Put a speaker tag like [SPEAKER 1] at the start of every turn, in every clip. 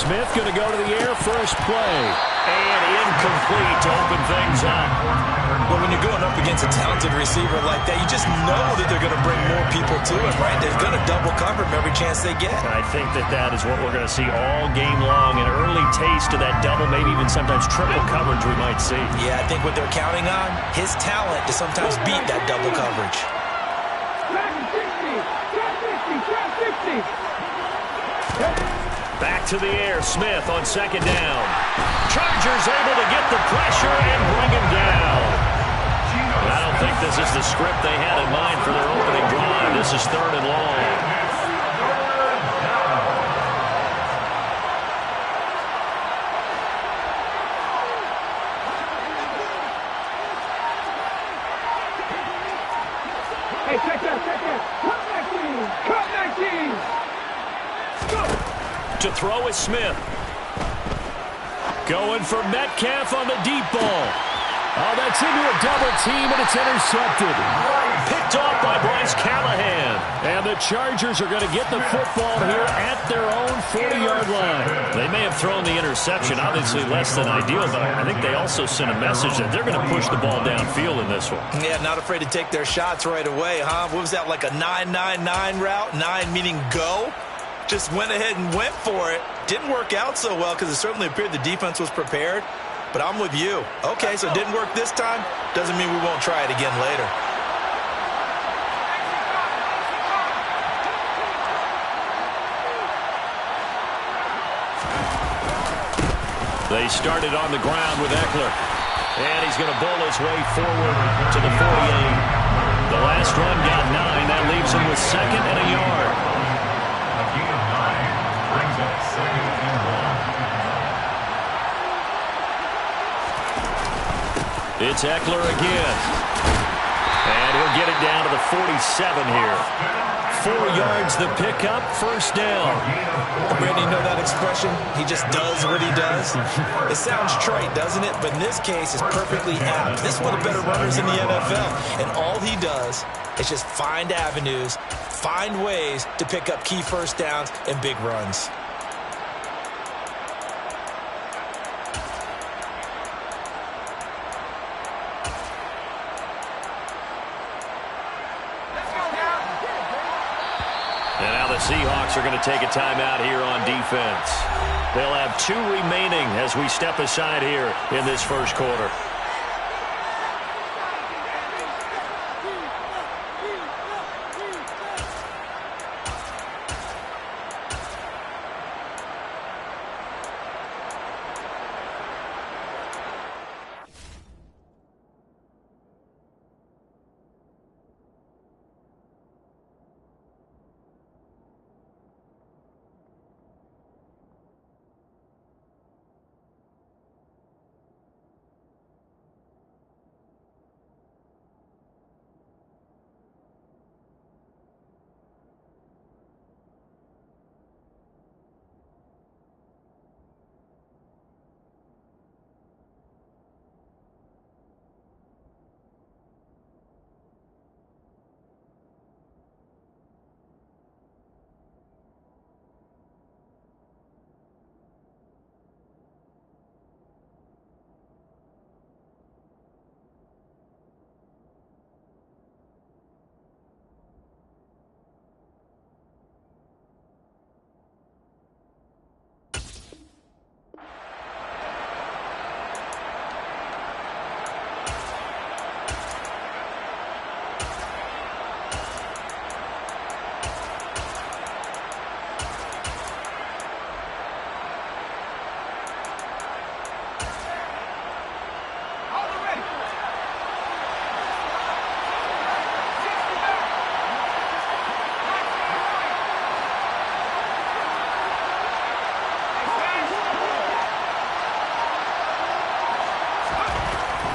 [SPEAKER 1] Smith going to go to the air first play. And incomplete to open things up.
[SPEAKER 2] Well, when you're going up against a talented receiver like that, you just know that they're going to bring more people to him, right? They're going to double cover him every chance they get.
[SPEAKER 1] I think that is what we're going to see all game long. An early taste of that double, maybe even sometimes triple coverage we might see.
[SPEAKER 2] Yeah, I think what they're counting on, his talent to sometimes beat that double coverage.
[SPEAKER 1] Back to the air, Smith on second down. Chargers able to get the pressure and bring him down. I don't think this is the script they had in mind for their opening drive. This is 3rd and long.
[SPEAKER 3] Hey, check that. Cut that team.
[SPEAKER 1] To throw is Smith. Going for Metcalf on the deep ball. Oh, that's into a double team, and it's intercepted. Picked off by Bryce Callahan. And the Chargers are going to get the football here at their own 40-yard line. They may have thrown the interception, obviously less than ideal, but I think they also sent a message that they're going to push the ball downfield in this one.
[SPEAKER 2] Yeah, not afraid to take their shots right away, huh? What was that, like a 9-9-9 route? 9 meaning go? Just went ahead and went for it. Didn't work out so well because it certainly appeared the defense was prepared. But I'm with you. Okay, so it didn't work this time. Doesn't mean we won't try it again later.
[SPEAKER 1] They started on the ground with Eckler. And he's going to bowl his way forward to the 48. The last run got 9. That leaves him with 2nd and a yard. It's Eckler again. And he'll get it down to the 47 here. 4 yards the pickup, first down.
[SPEAKER 2] Brandon, you know that expression? He just does what he does. It sounds trite, doesn't it? But in this case, it's perfectly apt. This is one of the better runners in the NFL. And all he does is just find avenues, find ways to pick up key first downs and big runs.
[SPEAKER 1] And now the Seahawks are going to take a timeout here on defense. They'll have 2 remaining as we step aside here in this first quarter.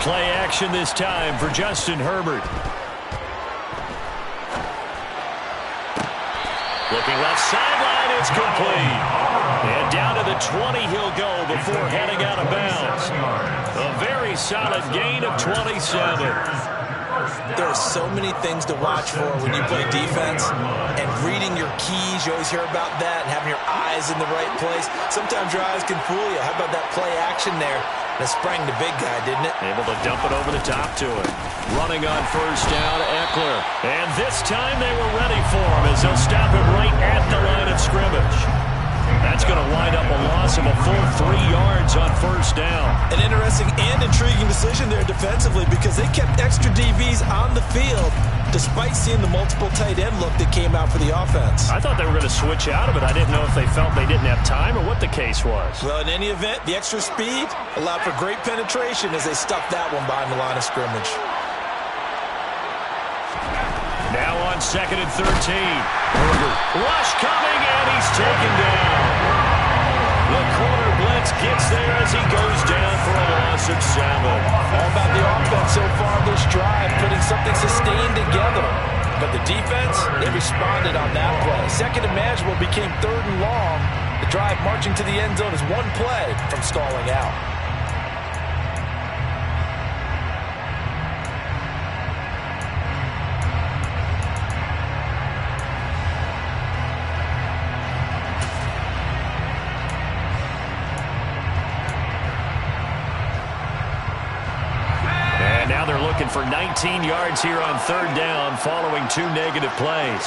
[SPEAKER 1] Play action this time for Justin Herbert. Looking left sideline, it's complete. And down to the 20 he'll go before heading out of bounds. A very solid gain of 27.
[SPEAKER 2] There are so many things to watch for when you play defense, and reading your keys, you always hear about that, and having your eyes in the right place. Sometimes your eyes can fool you. How about that play action there? That sprang the big guy, didn't it?
[SPEAKER 1] Able to dump it over the top to him. Running on first down, Eckler. And this time they were ready for him as they'll stop him right at the line of scrimmage. That's going to wind up a loss of a full 3 yards on first down.
[SPEAKER 2] An interesting and intriguing decision there defensively because they kept extra DBs on the field despite seeing the multiple tight end look that came out for the offense.
[SPEAKER 1] I thought they were going to switch out of it. I didn't know if they felt they didn't have time or what the case was.
[SPEAKER 2] Well, in any event, the extra speed allowed for great penetration as they stuck that one behind the line of scrimmage.
[SPEAKER 1] Now on 2nd and 13. Rush coming, and he's taken down. The corner blitz gets there as he goes down for a loss of 7.
[SPEAKER 2] All about the offense so far this drive, putting something sustained together. But the defense, they responded on that play. Second and manageable became 3rd and long. The drive marching to the end zone is one play from stalling out.
[SPEAKER 1] Looking for 19 yards here on 3rd down following 2 negative plays.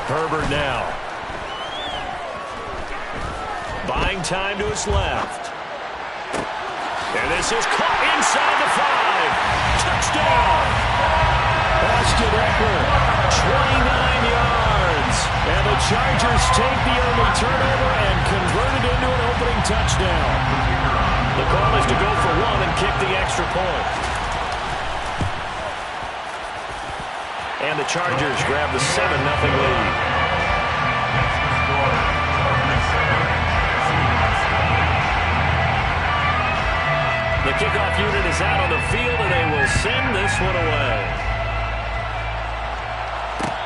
[SPEAKER 1] Herbert now. Buying time to his left. And this is caught inside the 5. Touchdown! Austin Eckler, 29 yards. And the Chargers take the early turnover and convert it into an opening touchdown. The call is to go for 1 and kick the extra point. And the Chargers grab the 7-0 lead. The kickoff unit is out on the field, and they will send this one away.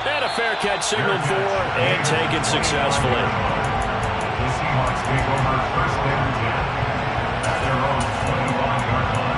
[SPEAKER 1] And a fair catch signaled for and taken successfully.
[SPEAKER 4] The Seahawks take over 1st and 10 at their own 21-yard line.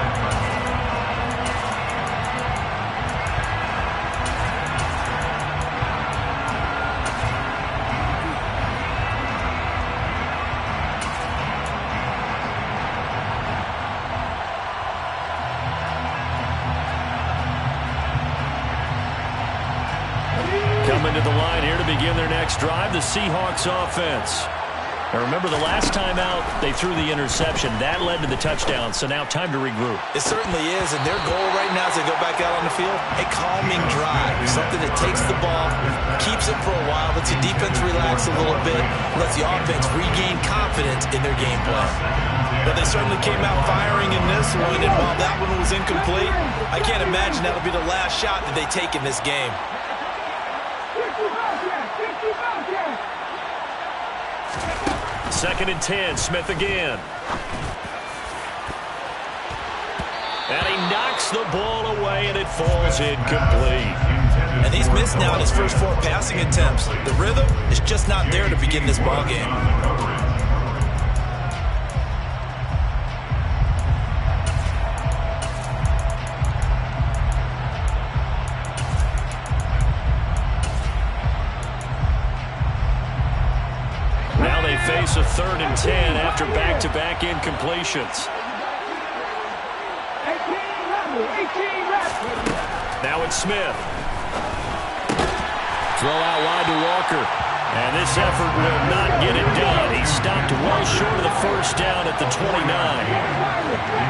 [SPEAKER 1] Coming to the line here to begin their next drive, the Seahawks offense. Now remember, the last time out, they threw the interception. That led to the touchdown, so now time to regroup.
[SPEAKER 2] It certainly is, and their goal right now as they go back out on the field, a calming drive, something that takes the ball, keeps it for a while, lets the defense relax a little bit, lets the offense regain confidence in their game plan. But they certainly came out firing in this one, and while that one was incomplete, I can't imagine that'll be the last shot that they take in this game.
[SPEAKER 1] 2nd and 10, Smith again. And he knocks the ball away, and it falls incomplete.
[SPEAKER 2] And he's missed now in his first 4 passing attempts. The rhythm is just not there to begin this ball game.
[SPEAKER 1] Face a 3rd and 10 after back-to-back incompletions. Now it's Smith. Throw out wide to Walker. And this effort will not get it done. He stopped well short of the first down at the 29.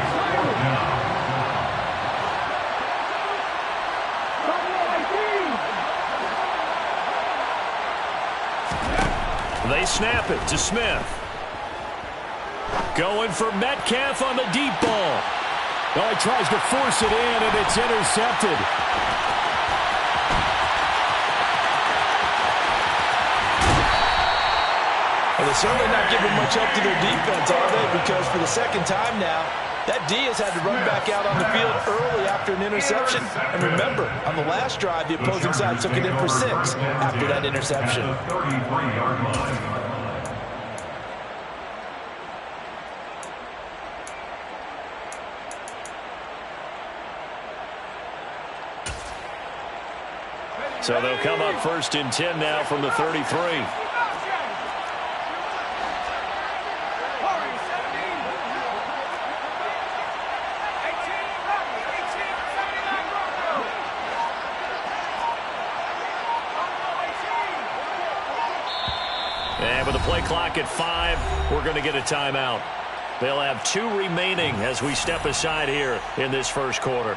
[SPEAKER 1] They snap it to Smith. Going for Metcalf on the deep ball. Oh, he tries to force it in, and it's intercepted.
[SPEAKER 2] Well, they're certainly not giving much up to their defense, are they? Because for the second time now, that D has had to run back out on the field early after an interception. And remember, on the last drive, the opposing side took it in for 6 after that interception.
[SPEAKER 1] So they'll come up 1st and 10 now from the 33. And with the play clock at 5, we're going to get a timeout. They'll have 2 remaining as we step aside here in this first quarter.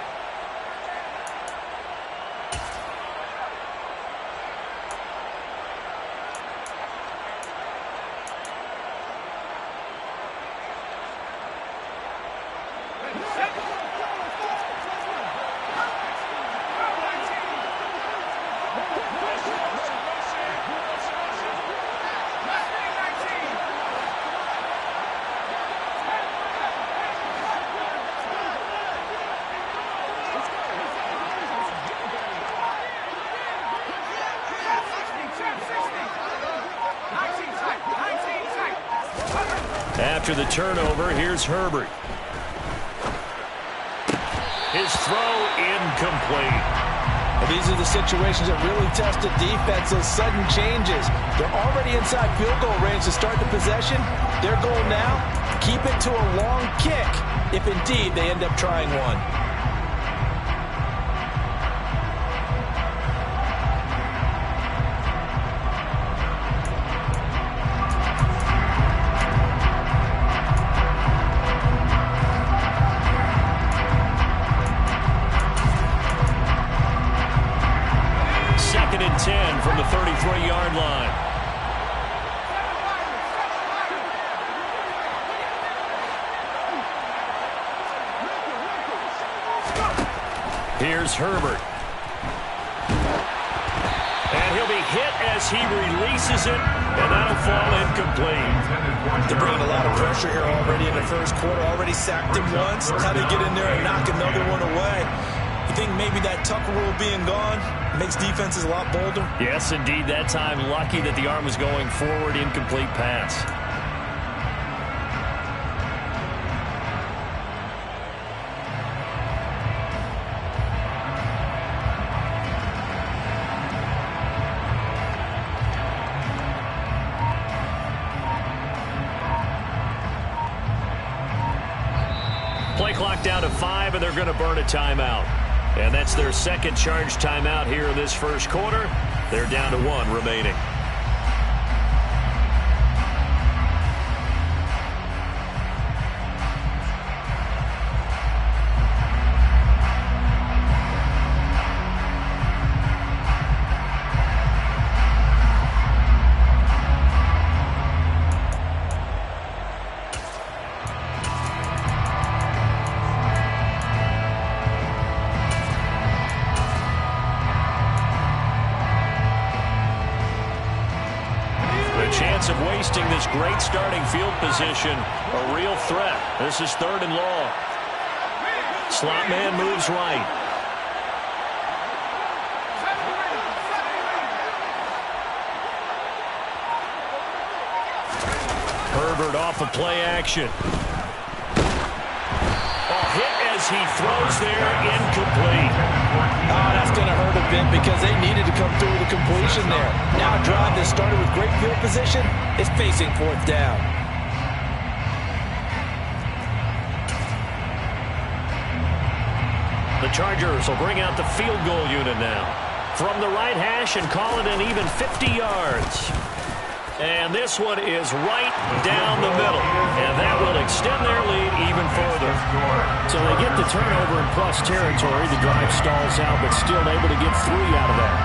[SPEAKER 1] After the turnover, here's Herbert. His throw incomplete.
[SPEAKER 2] Well, these are the situations that really test the defense, those sudden changes. They're already inside field goal range to start the possession. Their goal now, keep it to a long kick, if indeed they end up trying one.
[SPEAKER 1] From the 33-yard line. Here's Herbert. And he'll be hit as he releases it, and that'll fall incomplete.
[SPEAKER 2] They're bringing a lot of pressure here already in the first quarter. Already sacked him once. How they get in there and knock another one away. You think maybe that Tucker rule being gone makes defenses a lot bolder?
[SPEAKER 1] Yes, indeed. That time, lucky that the arm was going forward, incomplete pass. Play clock down to 5, and they're going to burn a timeout. And that's their second charge timeout here in this first quarter. They're down to 1 remaining. Chance of wasting this great starting field position. A real threat. This is 3rd and long. Slot man moves right. Herbert off of play action. Hit as he throws there, incomplete.
[SPEAKER 2] Oh, that's going to hurt a bit because they needed to come through with a completion there. Now a drive that started with great field position is facing 4th down.
[SPEAKER 1] The Chargers will bring out the field goal unit now. From the right hash and call it an even 50 yards. And this one is right down the middle. And that will extend their lead even further. So they get the turnover in plus territory. The drive stalls out, but still able to get 3 out of that.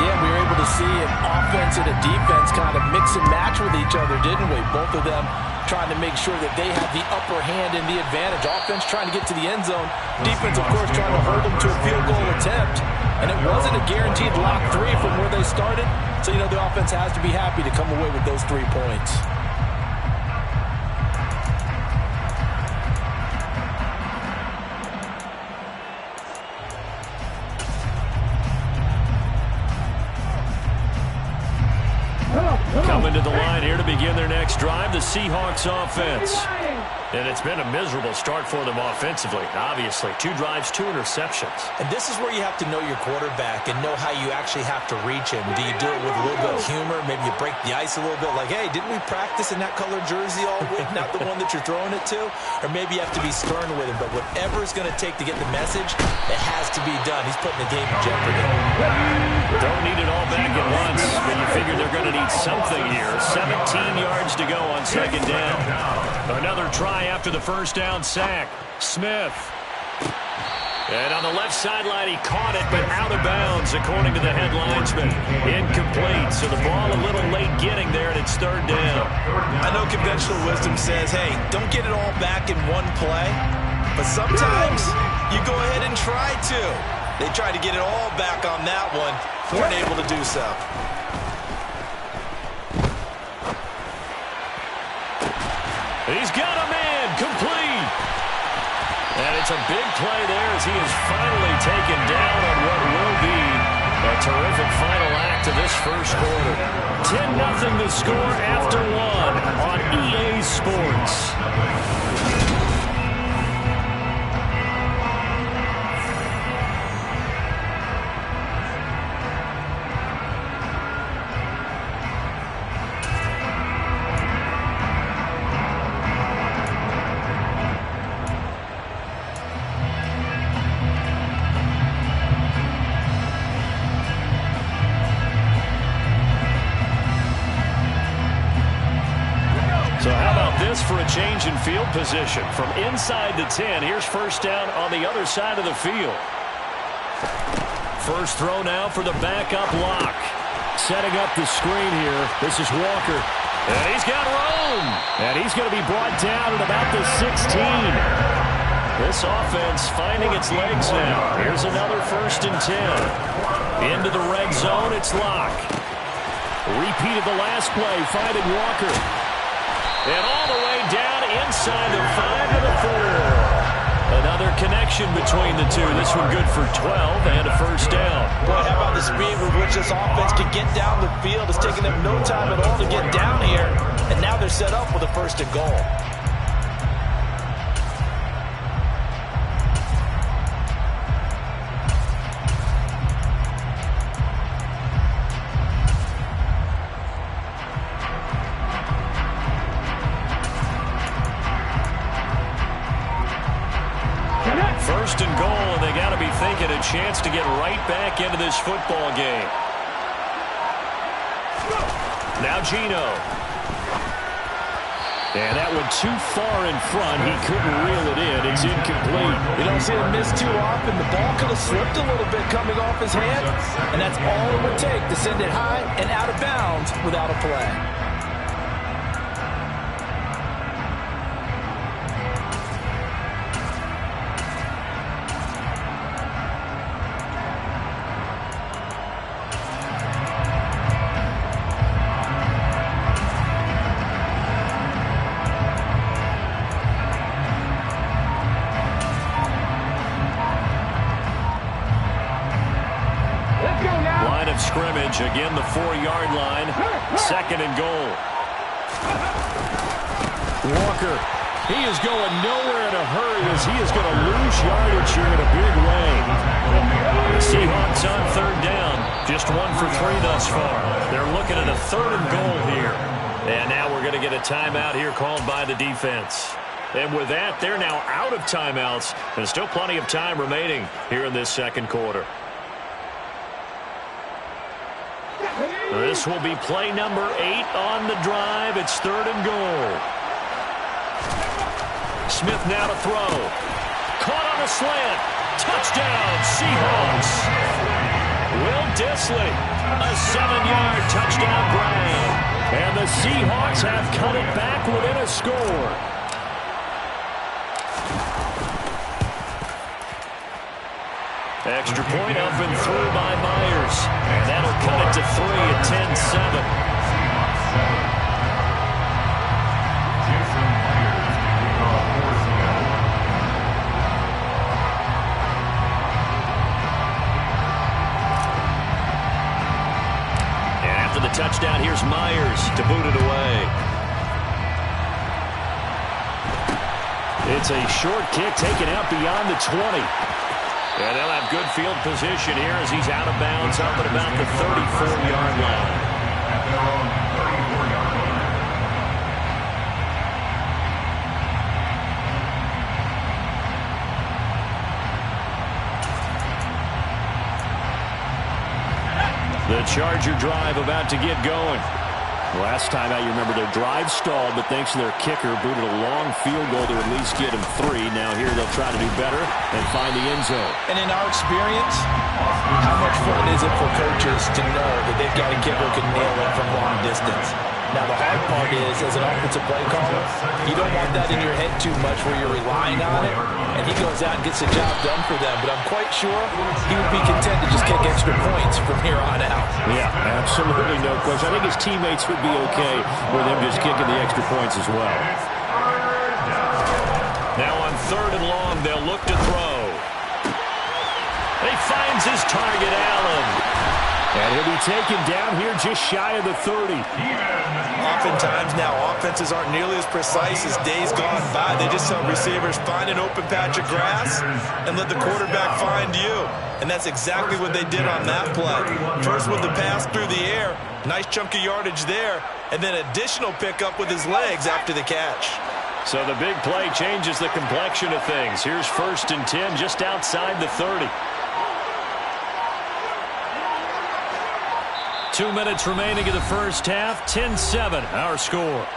[SPEAKER 2] Yeah, we were able to see an offense and a defense kind of mix and match with each other, didn't we? Both of them trying to make sure that they have the upper hand and the advantage. Offense trying to get to the end zone. Defense, of course, trying to hold them to a field goal attempt. And it wasn't a guaranteed lock 3 from where they started. So, you know, the offense has to be happy to come away with those 3 points.
[SPEAKER 1] Coming to the line here to begin their next drive, the Seahawks offense. And it's been a miserable start for them offensively, obviously. 2 drives, 2 interceptions.
[SPEAKER 2] And this is where you have to know your quarterback and know how you actually have to reach him. Do you do it with a little bit of humor? Maybe you break the ice a little bit like, hey, didn't we practice in that colored jersey all week? Not the one that you're throwing it to? Or maybe you have to be stern with him. But whatever it's going to take to get the message, it has to be done. He's putting the game in jeopardy.
[SPEAKER 1] Don't need it all back at once, but you figure they're going to need something here. 17 yards to go on second down. Another try after the first down sack. Smith. And on the left sideline, he caught it, but out of bounds, according to the head linesman. Incomplete, so the ball a little late getting there, and it's third down.
[SPEAKER 2] I know conventional wisdom says, hey, don't get it all back in one play, but sometimes you go ahead and try to. They tried to get it all back on that one, weren't able to do so.
[SPEAKER 1] He's got a man, complete. And it's a big play there as he is finally taken down on what will be a terrific final act of this first quarter. 10-0 the score after 1 on EA Sports. So how about this for a change in field position? From inside the 10, here's first down on the other side of the field. First throw now for the backup lock. Setting up the screen here. This is Walker. And he's got room. And he's going to be brought down at about the 16. This offense finding its legs now. Here's another first and 10. Into the red zone, it's Lock. Repeat of the last play, finding Walker. And all the way down inside the 5 to the 4. Another connection between the two. This one good for 12 and a first down.
[SPEAKER 2] Boy, how about the speed with which this offense can get down the field? It's taking them no time at all to get down here. And now they're set up with a first and goal.
[SPEAKER 1] First and goal, and they got to be thinking a chance to get right back into this football game. Now Gino. And that one too far in front. He couldn't reel it in. It's incomplete.
[SPEAKER 2] You don't see him miss too often. The ball could have slipped a little bit coming off his hand, and that's all it would take to send it high and out of bounds without a play.
[SPEAKER 1] Scrimmage, again the 4-yard line. Second and goal. Walker, he is going nowhere in a hurry as he is going to lose yardage here in a big way. The Seahawks on third down. Just 1 for 3 thus far. They're looking at a third and goal here. And now we're going to get a timeout here called by the defense. And with that, they're now out of timeouts. And still plenty of time remaining here in this second quarter. This will be play number 8 on the drive. It's third and goal. Smith now to throw. Caught on a slant. Touchdown, Seahawks. Will Dissly, a 7-yard touchdown grab. And the Seahawks have cut it back within a score. Extra point up and through by Myers. And that'll cut it to 3 at 10-7. And after the touchdown, here's Myers to boot it away. It's a short kick taken out beyond the 20. And they'll have good field position here as he's out of bounds up at about the 34-yard line.
[SPEAKER 4] At their own 34-yard line.
[SPEAKER 1] The Charger drive about to get going. Last time out, you remember their drive stalled, but thanks to their kicker, booted a long field goal to at least get him 3. Now here they'll try to do better and find the end zone.
[SPEAKER 2] And in our experience, how much fun is it for coaches to know that they've got a kicker who can nail it from long distance? Now, the hard part is, as an offensive play caller, you don't want that in your head too much where you're relying on it, and he goes out and gets the job done for them. But I'm quite sure he would be content to just kick extra points from here on out.
[SPEAKER 1] Yeah, absolutely no question. I think his teammates would be okay with him just kicking the extra points as well. Now on 3rd and long, they'll look to throw. He finds his target, Allen. And he'll be taken down here just shy of the 30.
[SPEAKER 2] Oftentimes now, offenses aren't nearly as precise as days gone by. They just tell receivers, find an open patch of grass and let the quarterback find you. And that's exactly what they did on that play. First with the pass through the air, nice chunk of yardage there, and then additional pickup with his legs after the catch.
[SPEAKER 1] So the big play changes the complexion of things. Here's 1st and 10 just outside the 30. 2 minutes remaining in the first half. 10-7, our score.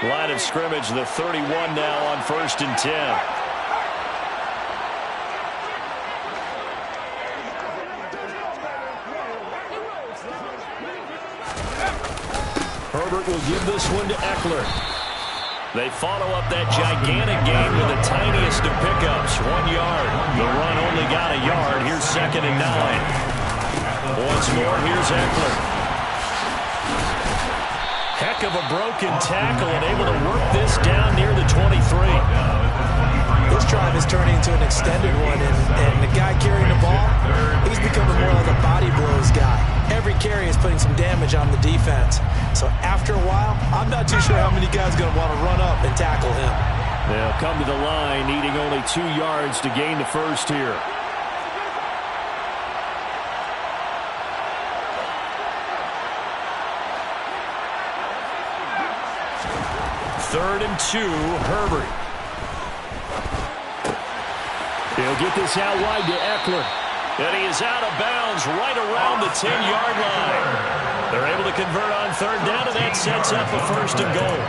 [SPEAKER 1] Line of scrimmage, the 31 now on 1st and 10. Herbert will give this one to Eckler. They follow up that gigantic game with the tiniest of pickups, 1 yard. The run only got a yard. Here's 2nd and 9. Once more, here's Eckler. Heck of a broken tackle and able to work this down near the 23.
[SPEAKER 2] This drive is turning into an extended one, and the guy carrying the ball, he's becoming more like a body blows guy. Every carry is putting some damage on the defense. So after a while, I'm not too sure how many guys are going to want to run up and tackle him.
[SPEAKER 1] They'll come to the line, needing only 2 yards to gain the first here. Third and 2, Herbert. He'll get this out wide to Eckler. And he is out of bounds right around the 10-yard line. They're able to convert on 3rd down, and that sets up a 1st and goal.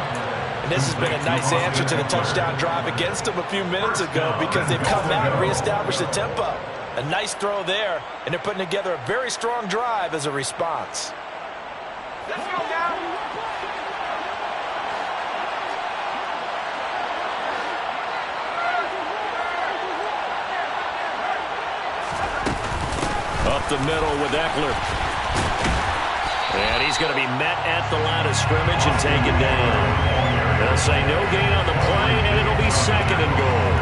[SPEAKER 2] And this has been a nice answer to the touchdown drive against them a few minutes ago because they've come out and reestablished the tempo. A nice throw there, and they're putting together a very strong drive as a response. Let's go now.
[SPEAKER 1] Up the middle with Eckler. And he's going to be met at the line of scrimmage and taken down. They'll say no gain on the play, and it'll be 2nd and goal.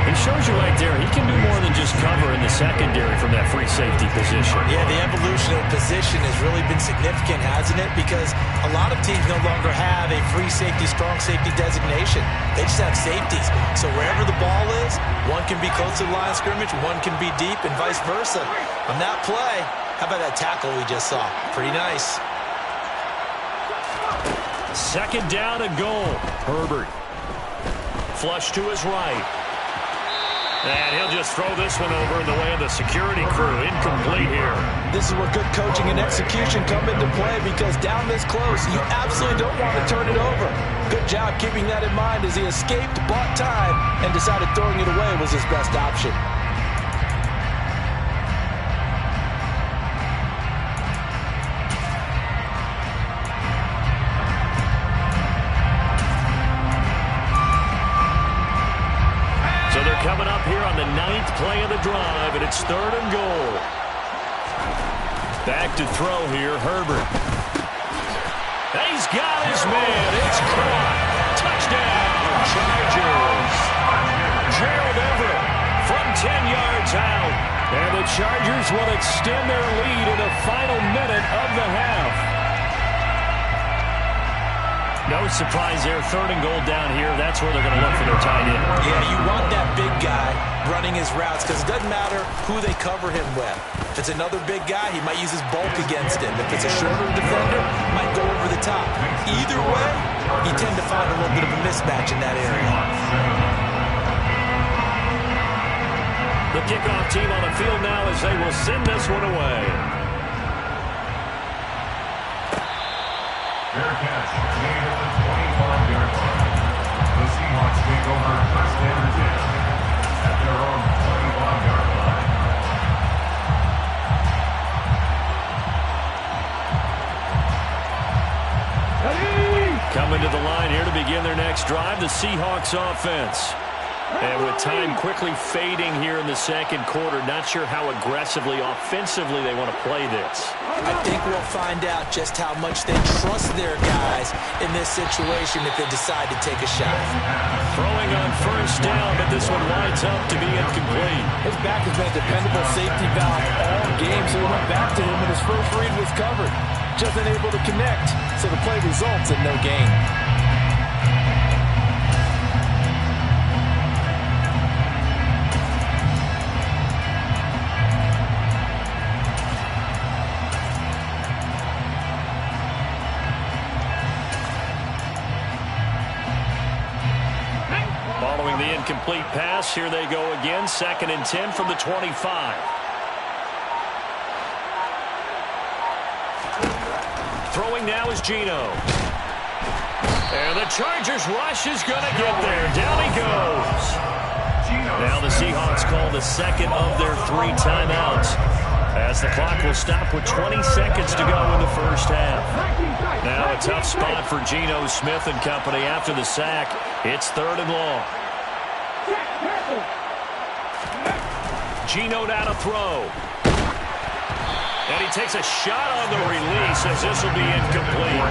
[SPEAKER 1] He shows you right there, he can do more than just cover in the secondary from that free safety position.
[SPEAKER 2] Yeah, the evolution of position has really been significant, hasn't it? Because a lot of teams no longer have a free safety, strong safety designation. They just have safeties. So wherever the ball is, one can be close to the line of scrimmage, one can be deep, and vice versa. On that play, how about that tackle we just saw? Pretty nice.
[SPEAKER 1] 2nd down and goal. Herbert. Flush to his right. And he'll just throw this one over in the way of the security crew. Incomplete here.
[SPEAKER 2] This is where good coaching and execution come into play because down this close, you absolutely don't want to turn it over. Good job keeping that in mind as he escaped, bought time, and decided throwing it away was his best option.
[SPEAKER 1] Coming up here on the 9th play of the drive, and it's 3rd and goal. Back to throw here, Herbert. He's got his man. It's caught. Touchdown, Chargers. Gerald Everett from 10 yards out. And the Chargers will extend their lead in the final minute of the half. No surprise there. 3rd and goal down here. That's where they're going to look for their tight end.
[SPEAKER 2] Yeah, you want that big guy running his routes because it doesn't matter who they cover him with. If it's another big guy, he might use his bulk against him. If it's a shorter defender, he might go over the top. Either way, you tend to find a little bit of a mismatch in that area.
[SPEAKER 1] The kickoff team on the field now as they will send this one away.
[SPEAKER 4] Fair catch made at the 25-yard line. The Seahawks take over 1st and 10 at their own 25-yard line.
[SPEAKER 1] Coming to the line here to begin their next drive, the Seahawks offense. And with time quickly fading here in the 2nd quarter, not sure how aggressively, offensively they want to play this.
[SPEAKER 2] I think we'll find out just how much they trust their guys in this situation if they decide to take a shot.
[SPEAKER 1] Throwing on 1st down, but this one winds up to be incomplete.
[SPEAKER 5] His back has been a dependable safety valve all game, so he went back to him when his first read was covered. Just unable to connect, so the play results in no gain.
[SPEAKER 1] Following the incomplete pass, here they go again. 2nd and 10 from the 25. Throwing now is Geno. And the Chargers rush is going to get there. Down he goes. Now the Seahawks call the 2nd of their 3 timeouts, as the clock will stop with 20 seconds to go in the 1st half. Now a tough spot for Geno Smith and company after the sack. It's 3rd and long. Geno now to throw. And he takes a shot on the release as this will be incomplete.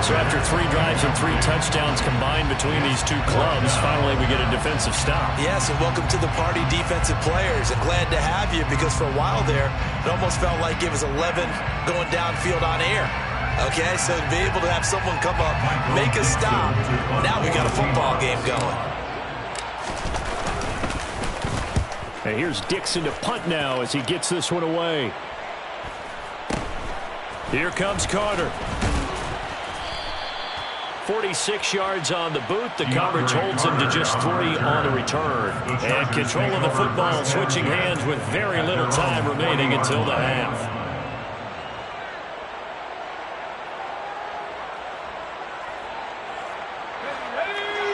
[SPEAKER 1] So after 3 drives and 3 touchdowns combined between these two clubs, finally we get a defensive stop.
[SPEAKER 2] Yes, and welcome to the party, defensive players. And glad to have you because for a while there, it almost felt like it was 11 going downfield on air. Okay, so to be able to have someone come up, make a stop, now we got a football game going.
[SPEAKER 1] And here's Dixon to punt now as he gets this one away. Here comes Carter. 46 yards on the boot. The coverage holds him to just 3 on the return. And control of the football switching hands with very little time remaining until the half.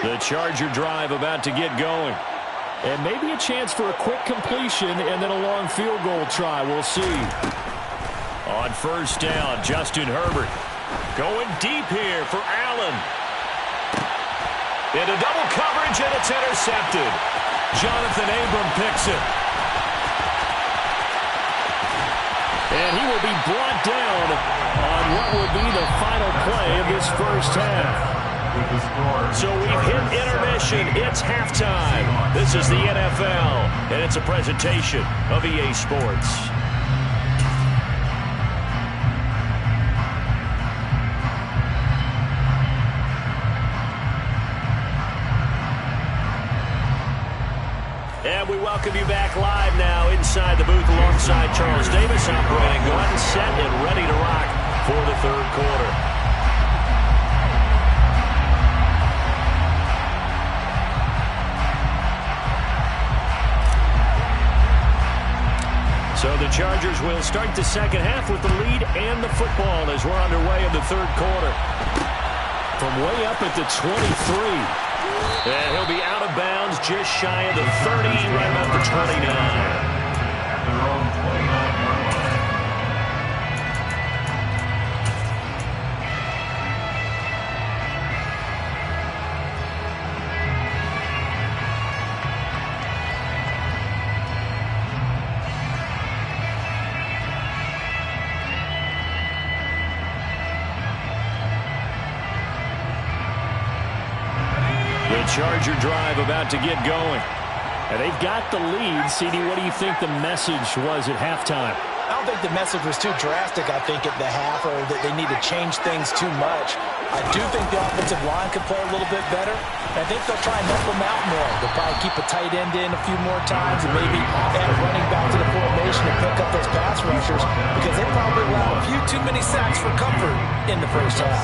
[SPEAKER 1] The Charger drive about to get going. And maybe a chance for a quick completion and then a long field goal try. We'll see. On 1st down, Justin Herbert going deep here for Allen. Into double coverage, and it's intercepted. Jonathan Abram picks it. And he will be brought down on what will be the final play of this 1st half. So we've hit intermission. It's halftime. This is the NFL, and it's a presentation of EA Sports. And we welcome you back live now inside the booth alongside Charles Davis operating. Go ahead and set and ready to rock for the 3rd quarter. So the Chargers will start the 2nd half with the lead and the football as we're underway in the 3rd quarter. From way up at the 23. And he'll be out of bounds just shy of the 30, right about the 29.
[SPEAKER 4] At their own 29-yard line.
[SPEAKER 1] The Charger drive about to get going. And they've got the lead. CD, what do you think the message was at halftime?
[SPEAKER 5] I don't think the message was too drastic, I think, at the half, or that they need to change things too much. I do think the offensive line could play a little bit better. I think they'll try and help them out more. They'll probably keep a tight end in a few more times and maybe add running back to the formation to pick up those pass rushers because they probably allowed a few too many sacks for comfort in the first half.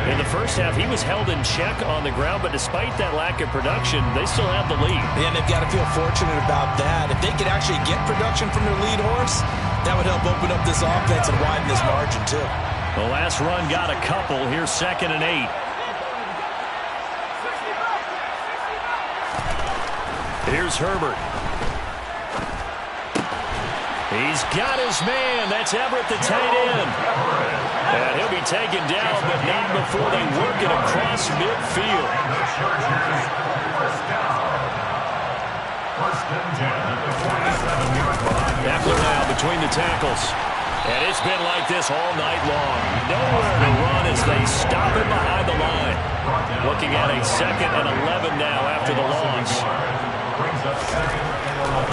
[SPEAKER 1] In the first half, he was held in check on the ground, but despite that lack of production, they still have the lead.
[SPEAKER 2] And they've got to feel fortunate about that. If they could actually get production from their lead horse, that would help open up this offense and widen this margin too.
[SPEAKER 1] The last run got a couple. Here's 2nd and 8. Here's Herbert. He's got his man. That's Everett, the tight end. And he'll be taken down, but not before they work it across midfield. Eckler now between the tackles. And it's been like this all night long. Nowhere to run as they stop it behind the line. Looking at a 2nd and 11 now after the loss.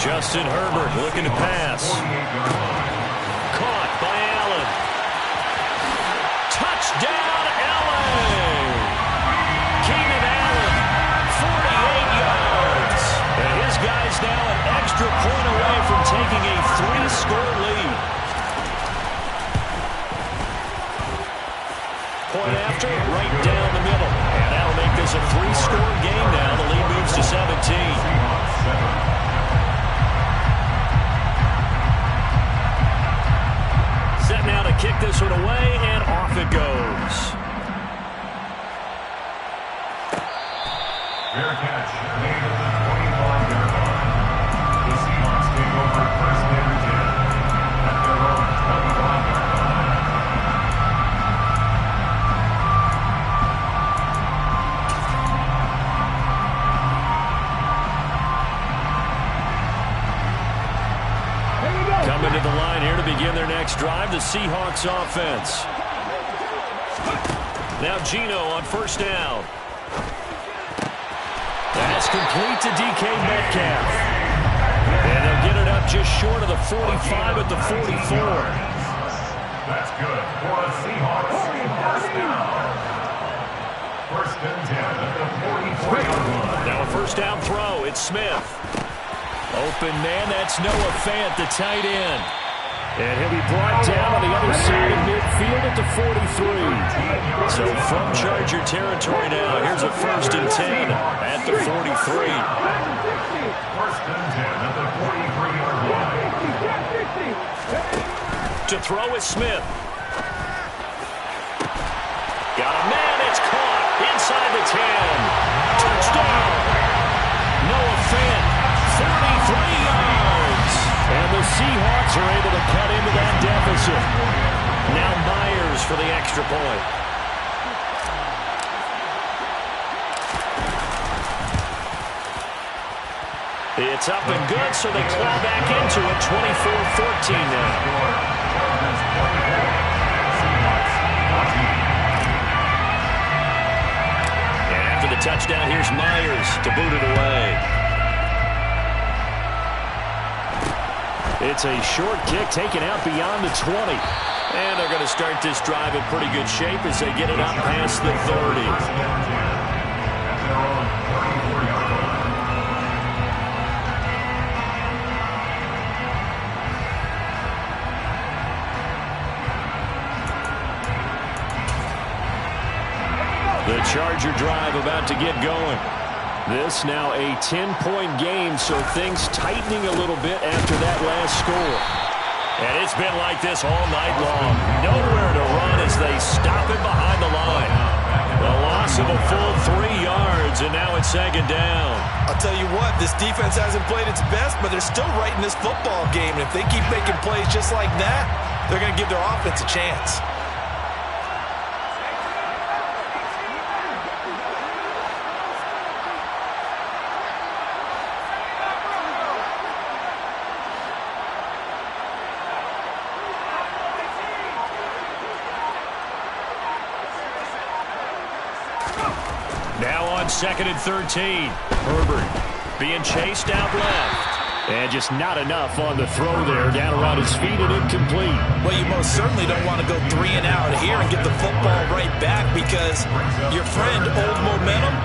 [SPEAKER 1] Justin Herbert looking to pass. Caught by Allen. Touchdown, Allen! Keenan Allen, 48 yards. And his guy's now an extra point away from taking a 3-score lead. Point after, right down the middle. And that'll make this a 3-score game now. The lead moves to 17. Set now to kick this one away, and off it goes.
[SPEAKER 4] Fair catch. Made at the 25-yard line. The Seahawks take over 1st and 10 at their own 25-yard line.
[SPEAKER 1] Coming to the line here to begin their next drive, the Seahawks offense. Now Geno on 1st down. That's complete to DK Metcalf. And they'll get it up just short of the 45 at the 44.
[SPEAKER 4] That's good for the Seahawks. 1st down. 1st and 10 at the 44-yard line.
[SPEAKER 1] Now a 1st down throw. It's Smith. Open man, that's Noah Fant, the tight end. And he'll be brought down on the other side of midfield at the 43. So from Charger territory now, here's a 1st and 10 at the 43.
[SPEAKER 4] 1st and 10 at the 43-yard line.
[SPEAKER 1] To throw is Smith. Got a man, it's caught inside the 10. Touchdown. Noah Fant, 33 yards. And the Seahawks are able to cut into that deficit. Now Myers for the extra point. It's up and good, so they claw back into it. 24-14 now. And after the touchdown, here's Myers to boot it away. It's a short kick taken out beyond the 20. And they're going to start this drive in pretty good shape as they get it up past the 30. The Charger drive about to get going. This now a 10-point game, so things tightening a little bit after that last score. And it's been like this all night long. Nowhere to run as they stop it behind the line. The loss of a full 3 yards, and now it's 2nd down.
[SPEAKER 2] I'll tell you what, this defense hasn't played its best, but they're still right in this football game. And if they keep making plays just like that, they're going to give their offense a chance.
[SPEAKER 1] Now on 2nd and 13. Herbert being chased out left. And just not enough on the throw there. Down around his feet and incomplete.
[SPEAKER 2] Well, you most certainly don't want to go 3 and out here and get the football right back, because your friend, Old Momentum,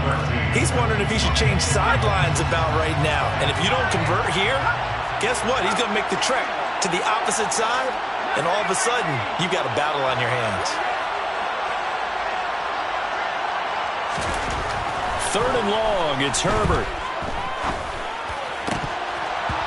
[SPEAKER 2] he's wondering if he should change sidelines about right now. And if you don't convert here, guess what? He's going to make the trek to the opposite side, and all of a sudden, you've got a battle on your hands.
[SPEAKER 1] 3rd and long, it's Herbert.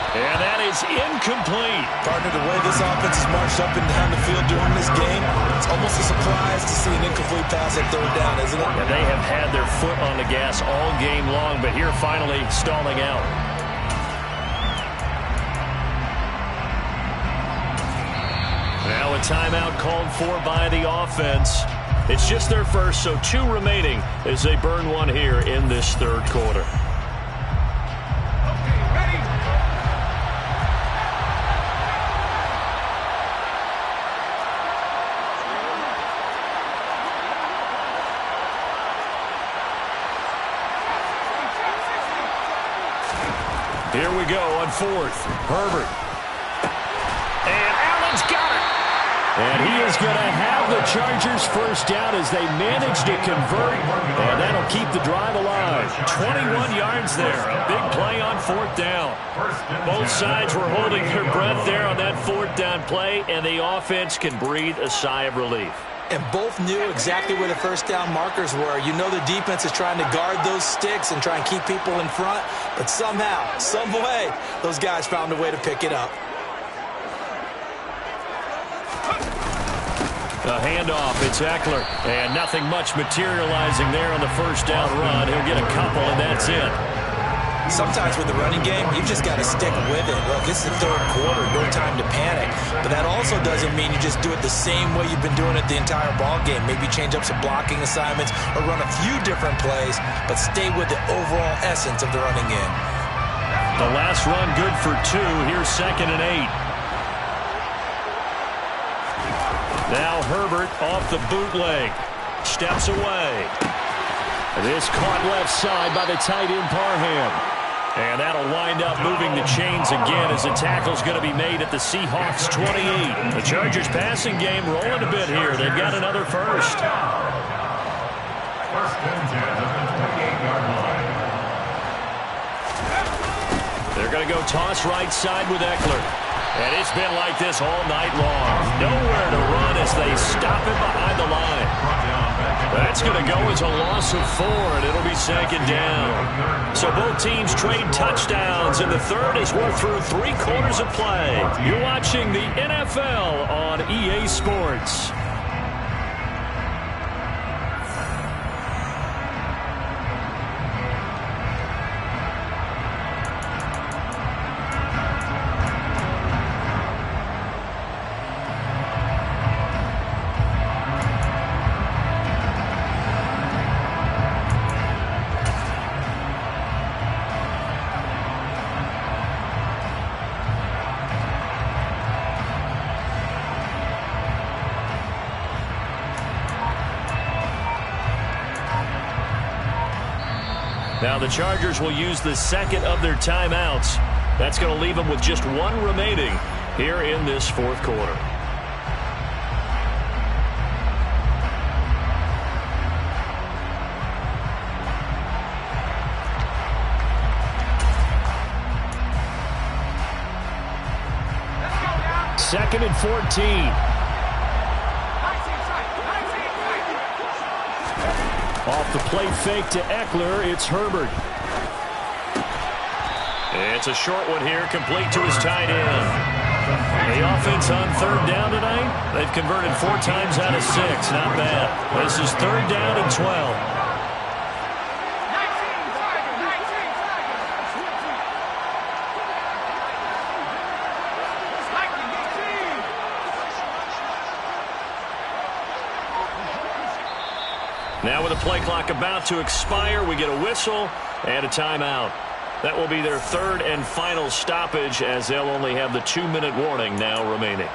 [SPEAKER 1] And that is incomplete.
[SPEAKER 2] Partner, the way this offense has marched up and down the field during this game, it's almost a surprise to see an incomplete pass at 3rd down, isn't it?
[SPEAKER 1] And they have had their foot on the gas all game long, but here finally stalling out. Now a timeout called for by the offense. It's just their first, so 2 remaining as they burn one here in this 3rd quarter. Here we go on 4th. Herbert. And Allen's got it. And he is going to have the Chargers first down as they manage to convert. And that'll keep the drive alive. 21 yards there. A big play on 4th down. Both sides were holding their breath there on that 4th down play, and the offense can breathe a sigh of relief.
[SPEAKER 2] And both knew exactly where the first down markers were. You know the defense is trying to guard those sticks and try and keep people in front. But somehow, some way, those guys found a way to pick it up.
[SPEAKER 1] A handoff, it's Eckler. And nothing much materializing there on the first down run. He'll get a couple, and that's it.
[SPEAKER 2] Sometimes with the running game, you've just got to stick with it. Look, it's the 3rd quarter, no time to panic. But that also doesn't mean you just do it the same way you've been doing it the entire ball game. Maybe change up some blocking assignments or run a few different plays, but stay with the overall essence of the running game.
[SPEAKER 1] The last run good for 2. Here's 2nd and 8. Now Herbert off the bootleg. Steps away. This caught left side by the tight end Parham. And that'll wind up moving the chains again as the tackle's going to be made at the Seahawks 28. The Chargers passing game rolling a bit here. They've got another first.
[SPEAKER 4] First and 10 at the 28-yard line.
[SPEAKER 1] They're going to go toss right side with Eckler. And it's been like this all night long. Nowhere to run as they stop him behind the line. That's going to go as a loss of 4, and it'll be 2nd down. So both teams trade touchdowns, and the 3rd as we're through 3 quarters of play. You're watching the NFL on EA Sports. Now the Chargers will use the 2nd of their timeouts. That's going to leave them with just 1 remaining here in this 4th quarter. Second and 14. Off the play fake to Eckler, it's Herbert. It's a short one here, complete to his tight end. The offense on 3rd down tonight, they've converted 4 times out of 6. Not bad. This is 3rd down and 12. Now with the play clock about to expire, we get a whistle and a timeout. That will be their 3rd and final stoppage, as they'll only have the 2-minute warning now remaining.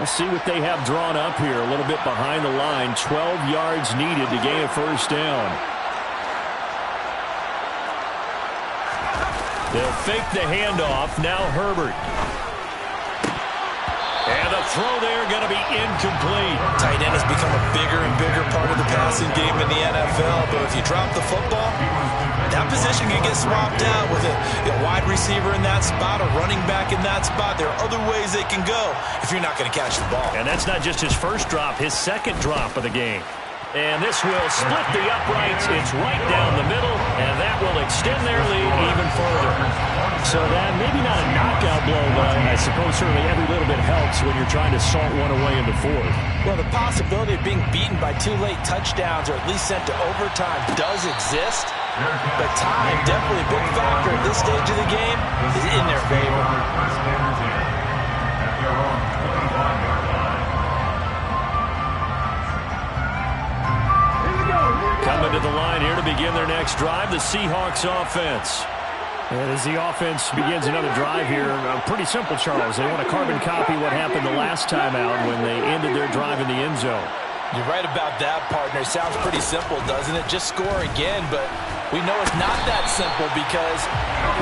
[SPEAKER 1] We'll see what they have drawn up here. A little bit behind the line. 12 yards needed to gain a first down. They'll fake the handoff. Now Herbert. And the throw there going to be incomplete.
[SPEAKER 2] Tight end has become a bigger and bigger part of the passing game in the NFL. But if you drop the football, that position can get swapped out with a wide receiver in that spot, a running back in that spot. There are other ways they can go if you're not going to catch the ball.
[SPEAKER 1] And that's not just his first drop, his second drop of the game. And this will split the uprights. It's right down the middle, and that will extend their lead even further. So that maybe not a knockout blow, but I suppose certainly every little bit helps when you're trying to salt one away in the fourth.
[SPEAKER 5] Well, the possibility of being beaten by 2 late touchdowns or at least sent to overtime does exist. But time, definitely a big factor at this stage of the game, is in their favor.
[SPEAKER 1] Coming to the line here to begin their next drive, the Seahawks offense. And as the offense begins another drive here, pretty simple, Charles. They want to carbon copy what happened the last time out when they ended their drive in the end zone.
[SPEAKER 5] You're right about that, partner. Sounds pretty simple, doesn't it? Just score again, but we know it's not that simple because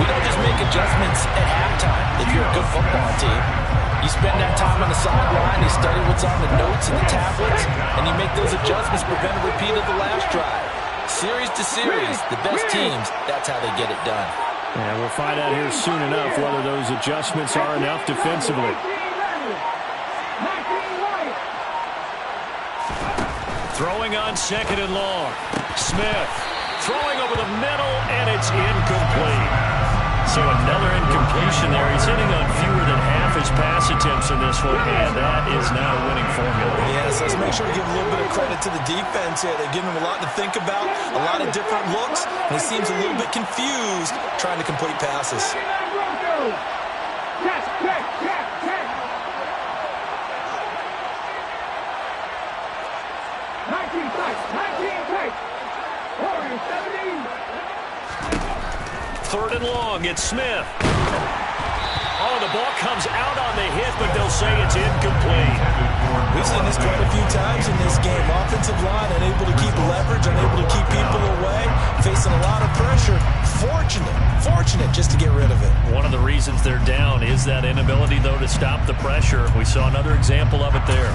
[SPEAKER 5] we don't just make adjustments at halftime if you're a good football team. You spend that time on the sideline, you study what's on the notes and the tablets, and you make those adjustments, prevent a repeat of the last drive. Series to series, the best teams, that's how they get it done.
[SPEAKER 1] And we'll find out here soon enough whether those adjustments are enough defensively. Throwing on second and long. Smith throwing over the middle, and it's incomplete. So another incompletion there. He's hitting on fewer than half his pass attempts in this one, and that is not a winning formula.
[SPEAKER 2] Yes, let's make sure to give a little bit of credit to the defense here. They're giving him a lot to think about, a lot of different looks, and he seems a little bit confused trying to complete passes.
[SPEAKER 1] Third and long, it's Smith. Oh, the ball comes out on the hit, but they'll say it's incomplete.
[SPEAKER 2] We've seen this quite a few times in this game. Offensive line unable to keep leverage, unable to keep people away, facing a lot of pressure. Fortunate just to get rid of it.
[SPEAKER 1] One of the reasons they're down is that inability, though, to stop the pressure. We saw another example of it there.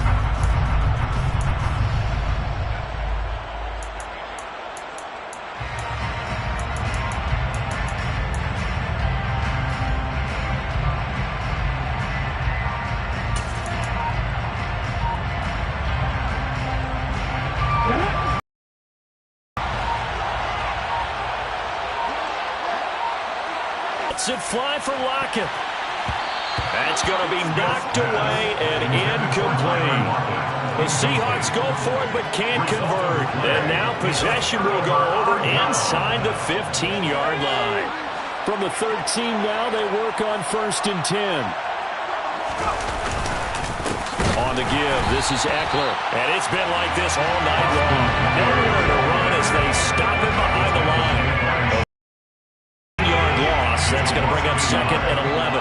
[SPEAKER 1] It fly for Lockett. That's going to be knocked away and incomplete. The Seahawks go for it but can't convert. And now possession will go over inside the 15-yard line. From the 13 now, they work on 1st and 10. On the give, this is Eckler. And it's been like this all night long. Nowhere to run as they stop him behind the line. That's going to bring up 2nd and 11.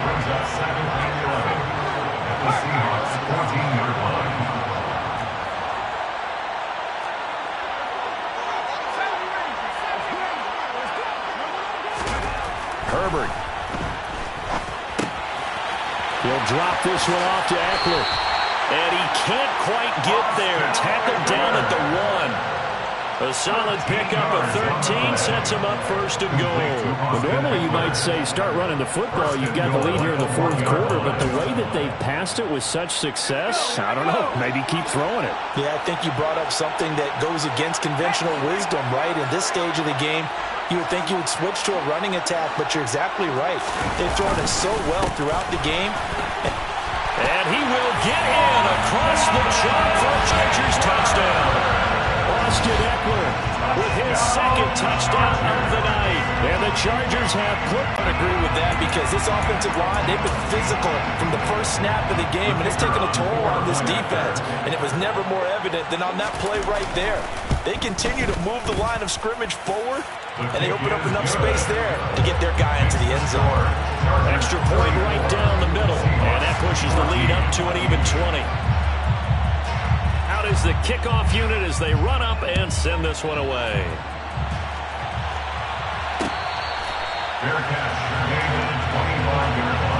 [SPEAKER 1] Herbert. He'll drop this one off to Eckler. And he can't quite get there. Tackled down at the 1. A solid pickup of 13 sets him up 1st and goal. Well, normally you might say start running the football. You've got the lead here in the 4th quarter, but the way that they've passed it with such success, I don't know, maybe keep throwing it.
[SPEAKER 5] Yeah, I think you brought up something that goes against conventional wisdom, right? In this stage of the game, you would think you would switch to a running attack, but you're exactly right. They've thrown it so well throughout the game.
[SPEAKER 1] And he will get in across the chalk for a Chargers touchdown. Austin Eckler with his 2nd touchdown of the night. And the Chargers have put...
[SPEAKER 5] I agree with that because this offensive line, they've been physical from the first snap of the game, and it's taken a toll on this defense, and it was never more evident than on that play right there. They continue to move the line of scrimmage forward, and they open up enough space there to get their guy into the end zone.
[SPEAKER 1] Extra point right down the middle, and that pushes the lead up to an even 20. Out is the kickoff unit as they run up and send this one away.
[SPEAKER 4] Fair catch, 21 yards.